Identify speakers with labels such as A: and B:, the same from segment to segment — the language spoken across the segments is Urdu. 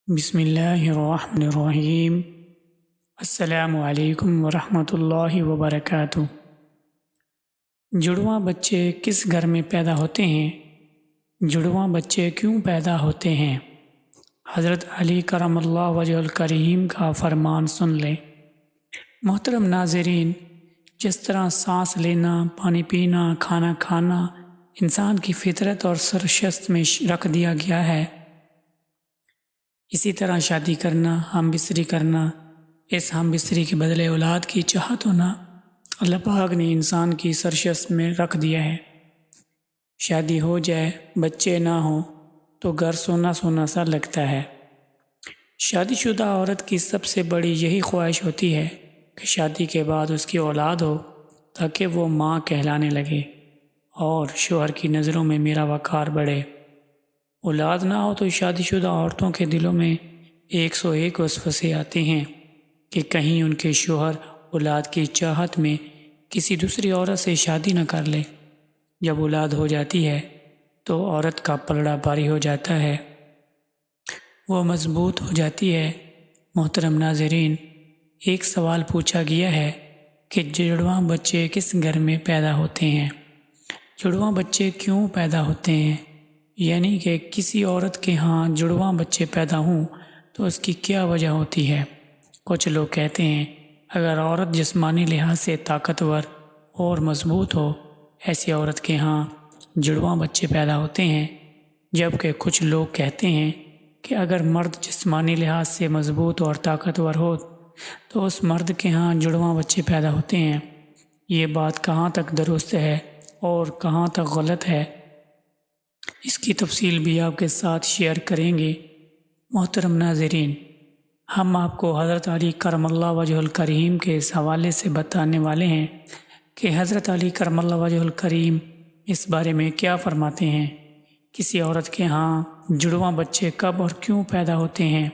A: بسم اللہ الرحمن الرحیم۔ السلام علیکم ورحمۃ اللہ وبرکاتہ۔ جڑواں بچے کس گھر میں پیدا ہوتے ہیں؟ جڑواں بچے کیوں پیدا ہوتے ہیں؟ حضرت علی کرم اللہ وجہ الکریم کا فرمان سن لیں۔ محترم ناظرین، جس طرح سانس لینا، پانی پینا، کھانا کھانا انسان کی فطرت اور سرشت میں رکھ دیا گیا ہے، اسی طرح شادی کرنا، ہم بستری کرنا، اس ہم بستری کے بدلے اولاد کی چاہت ہونا اللہ پاک نے انسان کی سرشت میں رکھ دیا ہے۔ شادی ہو جائے، بچے نہ ہوں تو گھر سونا سونا سا لگتا ہے۔ شادی شدہ عورت کی سب سے بڑی یہی خواہش ہوتی ہے کہ شادی کے بعد اس کی اولاد ہو تاکہ وہ ماں کہلانے لگے اور شوہر کی نظروں میں میرا وقار بڑھے۔ اولاد نہ ہو تو شادی شدہ عورتوں کے دلوں میں 101 وسوسے آتے ہیں کہ کہیں ان کے شوہر اولاد کی چاہت میں کسی دوسری عورت سے شادی نہ کر لے۔ جب اولاد ہو جاتی ہے تو عورت کا پلڑا بھاری ہو جاتا ہے، وہ مضبوط ہو جاتی ہے۔ محترم ناظرین، ایک سوال پوچھا گیا ہے کہ جڑواں بچے کس گھر میں پیدا ہوتے ہیں؟ جڑواں بچے کیوں پیدا ہوتے ہیں؟ یعنی کہ کسی عورت کے ہاں جڑواں بچے پیدا ہوں تو اس کی کیا وجہ ہوتی ہے؟ کچھ لوگ کہتے ہیں اگر عورت جسمانی لحاظ سے طاقتور اور مضبوط ہو، ایسی عورت کے ہاں جڑواں بچے پیدا ہوتے ہیں، جبکہ کچھ لوگ کہتے ہیں کہ اگر مرد جسمانی لحاظ سے مضبوط اور طاقتور ہو تو اس مرد کے ہاں جڑواں بچے پیدا ہوتے ہیں۔ یہ بات کہاں تک درست ہے اور کہاں تک غلط ہے، اس کی تفصیل بھی آپ کے ساتھ شیئر کریں گے۔ محترم ناظرین، ہم آپ کو حضرت علی کرم اللہ وجہ الکریم کے اس حوالے سے بتانے والے ہیں کہ حضرت علی کرم اللہ وجہ الکریم اس بارے میں کیا فرماتے ہیں۔ کسی عورت کے ہاں جڑواں بچے کب اور کیوں پیدا ہوتے ہیں؟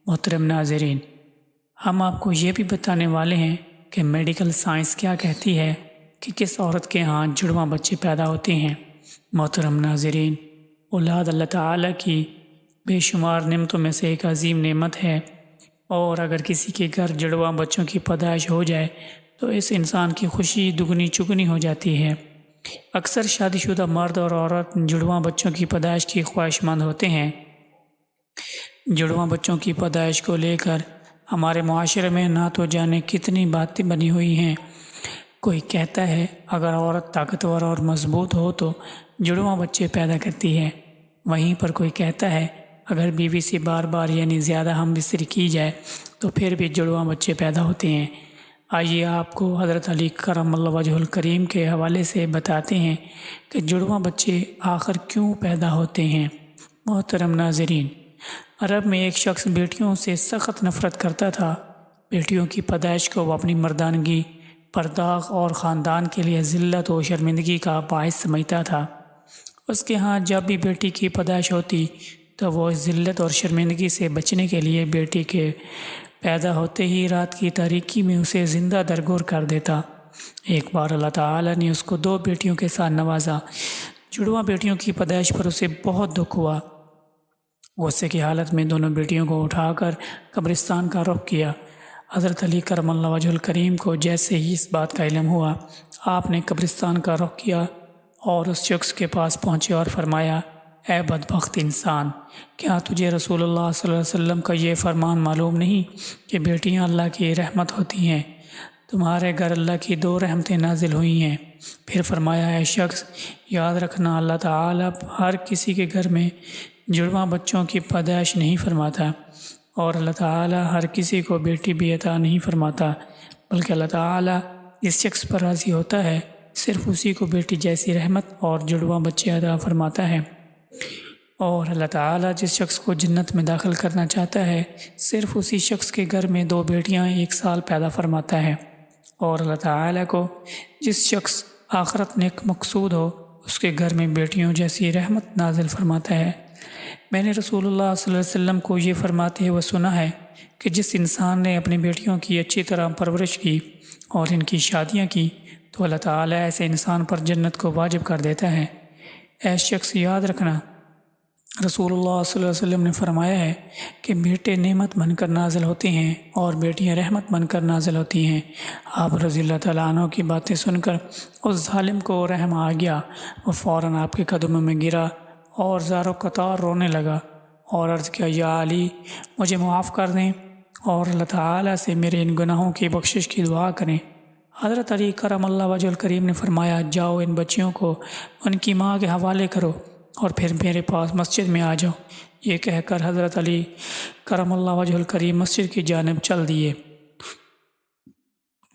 A: محترم ناظرین، ہم آپ کو یہ بھی بتانے والے ہیں کہ میڈیکل سائنس کیا کہتی ہے کہ کس عورت کے ہاں جڑواں بچے پیدا ہوتے ہیں۔ محترم ناظرین، اولاد اللہ تعالیٰ کی بے شمار نعمتوں میں سے ایک عظیم نعمت ہے، اور اگر کسی کے گھر جڑواں بچوں کی پیدائش ہو جائے تو اس انسان کی خوشی دگنی چگنی ہو جاتی ہے۔ اکثر شادی شدہ مرد اور عورت جڑواں بچوں کی پیدائش کی خواہش مند ہوتے ہیں۔ جڑواں بچوں کی پیدائش کو لے کر ہمارے معاشرے میں نہ تو جانے کتنی باتیں بنی ہوئی ہیں۔ کوئی کہتا ہے اگر عورت طاقتور اور مضبوط ہو تو جڑواں بچے پیدا کرتی ہے، وہیں پر کوئی کہتا ہے اگر بیوی سے بار بار یعنی زیادہ ہم بستری کی جائے تو پھر بھی جڑواں بچے پیدا ہوتے ہیں۔ آئیے آپ کو حضرت علی کرم اللہ وجہ الکریم کے حوالے سے بتاتے ہیں کہ جڑواں بچے آخر کیوں پیدا ہوتے ہیں۔ محترم ناظرین، عرب میں ایک شخص بیٹیوں سے سخت نفرت کرتا تھا۔ بیٹیوں کی پیدائش کو وہ اپنی مردانگی، پرداغ اور خاندان کے لیے ذلت و شرمندگی کا باعث سمجھتا تھا۔ اس کے ہاں جب بھی بیٹی کی پیدائش ہوتی تو وہ اس ذلت اور شرمندگی سے بچنے کے لیے بیٹی کے پیدا ہوتے ہی رات کی تاریکی میں اسے زندہ درگور کر دیتا۔ ایک بار اللہ تعالیٰ نے اس کو 2 بیٹیوں کے ساتھ نوازا۔ جڑواں بیٹیوں کی پیدائش پر اسے بہت دکھ ہوا۔ غصے کی حالت میں دونوں بیٹیوں کو اٹھا کر قبرستان کا رخ کیا۔ حضرت علی کرم اللہ وجہ الکریم کو جیسے ہی اس بات کا علم ہوا، آپ نے قبرستان کا رخ کیا اور اس شخص کے پاس پہنچے اور فرمایا، اے بدبخت انسان، کیا تجھے رسول اللہ صلی اللہ علیہ وسلم کا یہ فرمان معلوم نہیں کہ بیٹیاں اللہ کی رحمت ہوتی ہیں؟ تمہارے گھر اللہ کی 2 رحمتیں نازل ہوئی ہیں۔ پھر فرمایا، اے شخص، یاد رکھنا اللہ تعالیٰ ہر کسی کے گھر میں جڑواں بچوں کی پیدائش نہیں فرماتا، اور اللہ تعالیٰ ہر کسی کو بیٹی بھی عطا نہیں فرماتا، بلکہ اللہ تعالیٰ جس شخص پر راضی ہوتا ہے صرف اسی کو بیٹی جیسی رحمت اور جڑواں بچے عطا فرماتا ہے، اور اللہ تعالیٰ جس شخص کو جنت میں داخل کرنا چاہتا ہے صرف اسی شخص کے گھر میں 2 بیٹیاں ایک سال پیدا فرماتا ہے، اور اللہ تعالیٰ کو جس شخص آخرت نیک مقصود ہو اس کے گھر میں بیٹیوں جیسی رحمت نازل فرماتا ہے۔ میں نے رسول اللہ صلی اللہ علیہ وسلم کو یہ فرماتے ہوئے سنا ہے کہ جس انسان نے اپنی بیٹیوں کی اچھی طرح پرورش کی اور ان کی شادیاں کی تو اللہ تعالیٰ ایسے انسان پر جنت کو واجب کر دیتا ہے۔ اے شخص، یاد رکھنا، رسول اللہ صلی اللہ علیہ وسلم نے فرمایا ہے کہ بیٹے نعمت بن کر نازل ہوتے ہیں اور بیٹیاں رحمت بن کر نازل ہوتی ہیں۔ آپ رضی اللہ تعالیٰ عنہ کی باتیں سن کر اس ظالم کو رحم آ گیا، وہ فوراً آپ کے قدموں میں گرا اور زار و قطار رونے لگا اور عرض کیا، یا علی مجھے معاف کر دیں اور اللہ تعالیٰ سے میرے ان گناہوں کی بخشش کی دعا کریں۔ حضرت علی کرم اللہ وجہ الکریم نے فرمایا، جاؤ ان بچیوں کو ان کی ماں کے حوالے کرو اور پھر میرے پاس مسجد میں آ جاؤ۔ یہ کہہ کر حضرت علی کرم اللہ وجہ الکریم مسجد کی جانب چل دیے۔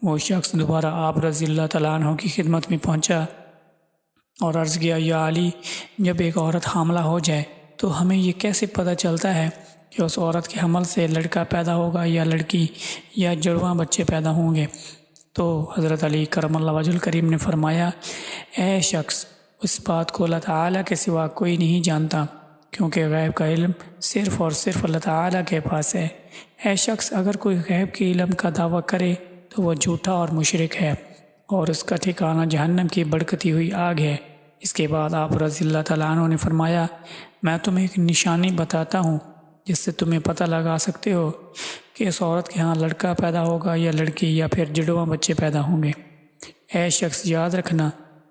A: وہ شخص دوبارہ آپ رضی اللہ تعالیٰ عنہ کی خدمت میں پہنچا اور عرض کیا، یا علی جب ایک عورت حاملہ ہو جائے تو ہمیں یہ کیسے پتہ چلتا ہے کہ اس عورت کے حمل سے لڑکا پیدا ہوگا یا لڑکی یا جڑواں بچے پیدا ہوں گے؟ تو حضرت علی کرم اللہ وجہ الکریم نے فرمایا، اے شخص، اس بات کو اللہ تعالیٰ کے سوا کوئی نہیں جانتا، کیونکہ غیب کا علم صرف اور صرف اللہ تعالیٰ کے پاس ہے۔ اے شخص، اگر کوئی غیب کے علم کا دعویٰ کرے تو وہ جھوٹا اور مشرک ہے اور اس کا ٹھکانہ جہنم کی بھڑکتی ہوئی آگ ہے۔ اس کے بعد آپ رضی اللہ تعالیٰ عنہ نے فرمایا، میں تمہیں ایک نشانی بتاتا ہوں جس سے تمہیں پتہ لگا سکتے ہو کہ اس عورت کے ہاں لڑکا پیدا ہوگا یا لڑکی یا پھر جڑواں بچے پیدا ہوں گے۔ اے شخص، یاد رکھنا،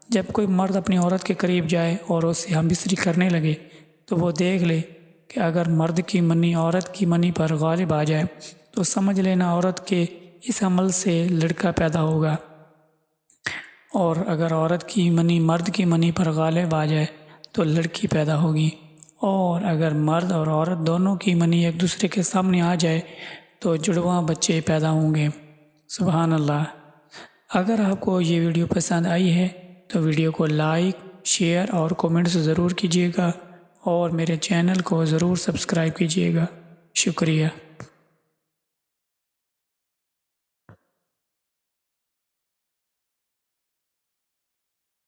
A: جب کوئی مرد اپنی عورت کے قریب جائے اور اسے ہم بستری کرنے لگے تو وہ دیکھ لے کہ اگر مرد کی منی عورت کی منی پر غالب آ جائے تو سمجھ لینا عورت کے اس عمل سے لڑکا پیدا ہوگا، اور اگر عورت کی منی مرد کی منی پر غالب آ جائے تو لڑکی پیدا ہوگی، اور اگر مرد اور عورت دونوں کی منی ایک دوسرے کے سامنے آ جائے تو جڑواں بچے پیدا ہوں گے۔ سبحان اللہ۔ اگر آپ کو یہ ویڈیو پسند آئی ہے تو ویڈیو کو لائک، شیئر اور کومنٹس ضرور کیجیے گا اور میرے چینل کو ضرور سبسکرائب کیجیے گا۔ شکریہ۔